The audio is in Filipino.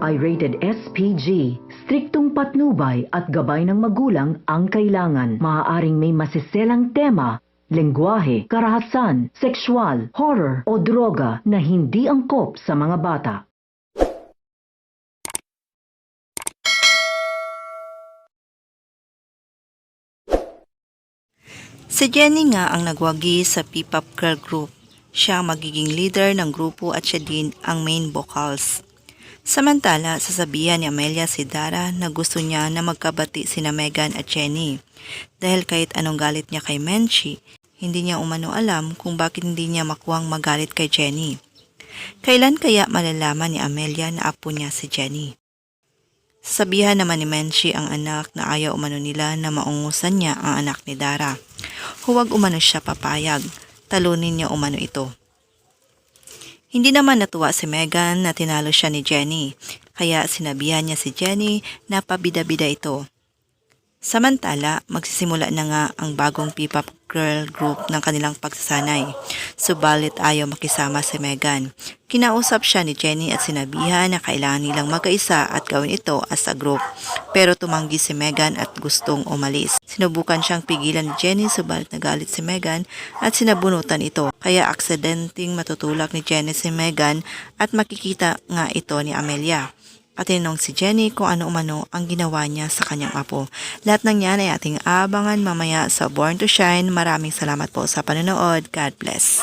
ay rated SPG. Striktong patnubay at gabay ng magulang ang kailangan. Maaaring may masiselang tema, lengguwahe, karahasan, sexual, horror o droga na hindi angkop sa mga bata. Si Jenny nga ang nagwagi sa P-pop girl group. Siya ang magiging leader ng grupo at siya din ang main vocals. Samantala, sasabihan ni Amelia si Dara na gusto niya na magkabati sina Megan at Jenny. Dahil kahit anong galit niya kay Menchie, hindi niya umano alam kung bakit hindi niya makuhang magalit kay Jenny. Kailan kaya malalaman ni Amelia na apo niya si Jenny? Sasabihan naman ni Menchie ang anak na ayaw umano nila na maungusan niya ang anak ni Dara. Huwag umano siya papayag, talunin niya umano ito. Hindi naman natuwa si Megan na tinalo siya ni Jenny, kaya sinabihan niya si Jenny na pabida-bida ito. Samantala, magsisimula na nga ang bagong P-pop girl group ng kanilang pagsasanay. Subalit ayaw makisama si Megan. Kinausap siya ni Jenny at sinabihan na kailangan nilang magkaisa at gawin ito as a group. Pero tumanggi si Megan at gustong umalis. Sinubukan siyang pigilan ni Jenny subalit nagalit si Megan at sinabunutan ito. Kaya aksidenteng matutulak ni Jenny si Megan at makikita nga ito ni Amelia. At tinanong si Jenny kung ano-umano ang ginawa niya sa kanyang apo. Lahat ng yan ay ating abangan mamaya sa Born to Shine. Maraming salamat po sa panonood. God bless.